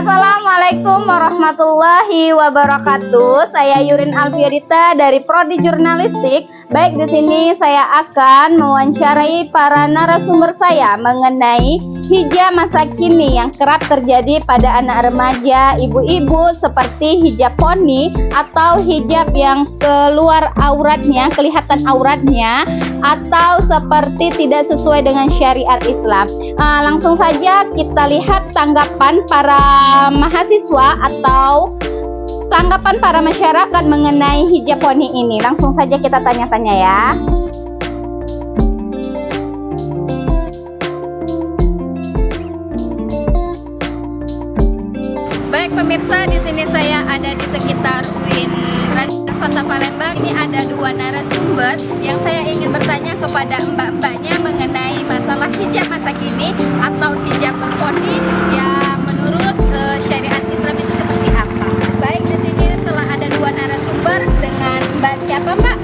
Assalamualaikum warahmatullahi wabarakatuh. Saya Yurin Alfiorita dari Prodi Jurnalistik. Baik, di sini saya akan mewawancarai para narasumber saya mengenai hijab masa kini yang kerap terjadi pada anak remaja, ibu-ibu, seperti hijab poni atau hijab yang keluar auratnya, kelihatan auratnya, atau seperti tidak sesuai dengan syariat Islam. Langsung saja kita lihat tanggapan para mahasiswa atau tanggapan para masyarakat mengenai hijab poni ini. Langsung saja kita tanya-tanya ya. Baik pemirsa, di sini saya ada di sekitar UIN Kota Palembang. Ini ada dua narasumber yang saya ingin bertanya kepada mbak-mbaknya mengenai masalah hijab masa kini atau hijab berponi yang menurut syariat Islam itu seperti apa. Baik, di sini telah ada dua narasumber dengan Mbak siapa Mbak?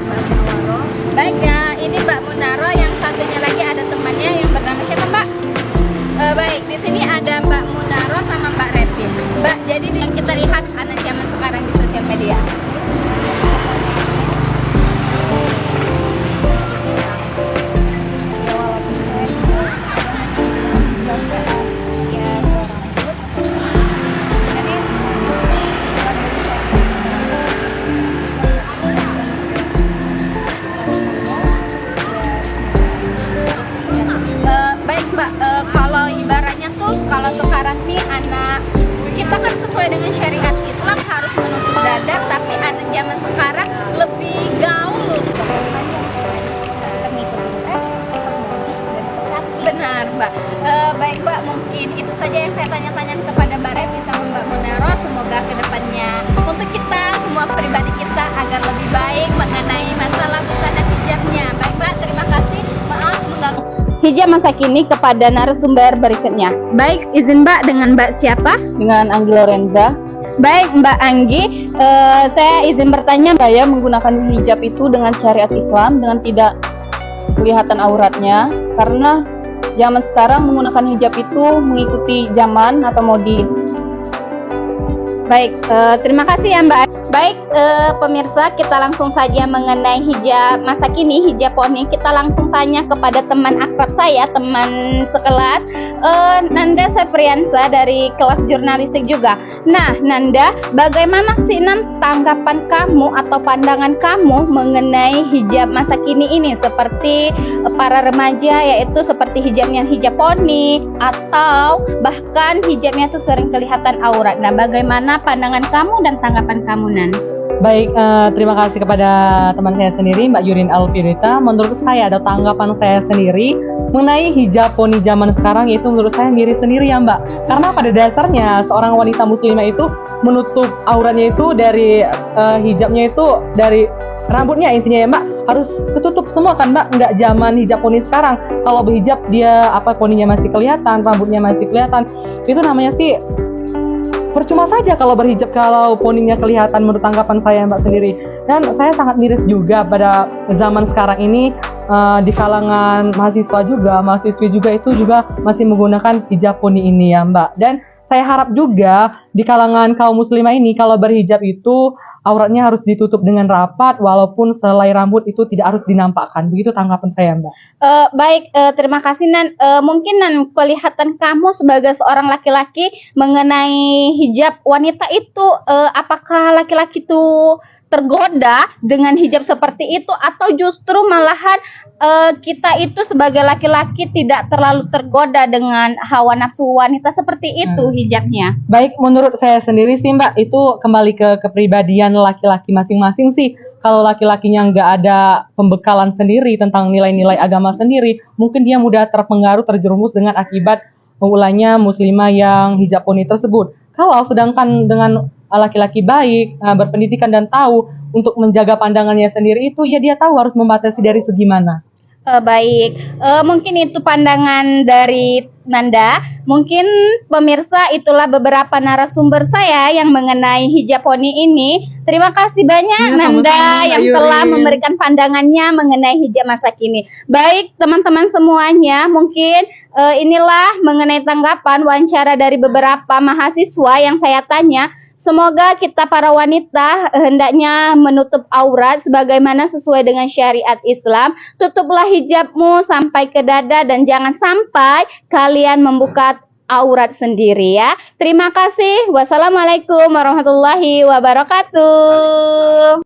Baik ya, ini Mbak Munaro, yang satunya lagi ada temannya yang bernama siapa Mbak? Baik, di sini ada Mbak Munaro sama Mbak Repi. Mbak, jadi yang kita lihat anak zaman sekarang di sosial media. Baik Mbak, kalau ibaratnya tuh kalau sekarang nih anak kita kan sesuai dengan syariat Islam harus menutup dada, tapi anak zaman sekarang lebih gaul. Benar Mbak. Baik Mbak, mungkin itu saja yang saya tanya-tanya kepada Mbak Revi sama Mbak Munaro. Semoga kedepannya untuk kita semua pribadi kita agar lebih baik mengenai masalah busana hijabnya. Baik Mbak, terima kasih. Maaf mengganggu hijab masa kini kepada narasumber berikutnya. Baik, izin Mbak, dengan Mbak siapa? Dengan Anggi Lorenza. Baik Mbak Anggi, saya izin bertanya. Saya menggunakan hijab itu dengan syariat Islam, dengan tidak kelihatan auratnya, karena zaman sekarang menggunakan hijab itu mengikuti zaman atau modis. Baik, terima kasih ya Mbak. Baik pemirsa, kita langsung saja mengenai hijab masa kini, hijab poni. Kita langsung tanya kepada teman akrab saya, teman sekelas, Nanda Septriansa dari kelas jurnalistik juga. Nah Nanda, bagaimana sih tanggapan kamu atau pandangan kamu mengenai hijab masa kini ini, seperti para remaja, yaitu seperti hijabnya hijab poni atau bahkan hijabnya tuh sering kelihatan aurat. Nah, bagaimana pandangan kamu dan tanggapan kamu Nan? Baik, terima kasih kepada teman saya sendiri, Mbak Yurin Alfiorita. Menurut saya ada tanggapan saya sendiri mengenai hijab poni zaman sekarang, yaitu menurut saya miris sendiri ya Mbak. Karena pada dasarnya seorang wanita muslimah itu menutup auratnya itu dari hijabnya itu dari rambutnya, intinya ya Mbak, harus ketutup semua kan Mbak. Nggak zaman hijab poni sekarang. Kalau berhijab dia poninya masih kelihatan, rambutnya masih kelihatan. Itu namanya sih percuma saja kalau berhijab kalau poninya kelihatan, menurut tanggapan saya Mbak sendiri. Dan saya sangat miris juga pada zaman sekarang ini di kalangan mahasiswa juga, mahasiswi juga itu juga masih menggunakan hijab poni ini ya Mbak. Dan saya harap juga di kalangan kaum muslimah ini kalau berhijab itu auratnya harus ditutup dengan rapat, walaupun selai rambut itu tidak harus dinampakkan. Begitu tanggapan saya Mbak. Baik, terima kasih Nan. Mungkin Nan, kelihatan kamu sebagai seorang laki-laki mengenai hijab wanita itu, apakah laki-laki itu tergoda dengan hijab seperti itu, atau justru malahan kita itu sebagai laki-laki tidak terlalu tergoda dengan hawa nafsu wanita seperti itu hijabnya? Baik, menurut saya sendiri sih Mbak, itu kembali ke kepribadian laki-laki masing-masing sih. Kalau laki-lakinya nggak ada pembekalan sendiri tentang nilai-nilai agama sendiri, mungkin dia mudah terpengaruh, terjerumus dengan akibat ulangnya muslimah yang hijab poni tersebut. Kalau sedangkan dengan laki-laki baik, berpendidikan dan tahu untuk menjaga pandangannya sendiri itu, ya dia tahu harus membatasi dari segi mana. Baik, mungkin itu pandangan dari Nanda. Mungkin pemirsa itulah beberapa narasumber saya yang mengenai hijab poni ini. Terima kasih banyak Iya, Nanda sama-sama, yang Mbak telah Yurin. memberikan pandangannya mengenai hijab masa kini. Baik teman-teman semuanya, mungkin inilah mengenai tanggapan wawancara dari beberapa mahasiswa yang saya tanya. Semoga kita para wanita hendaknya menutup aurat sebagaimana sesuai dengan syariat Islam. Tutuplah hijabmu sampai ke dada dan jangan sampai kalian membuka aurat sendiri ya. Terima kasih. Wassalamualaikum warahmatullahi wabarakatuh.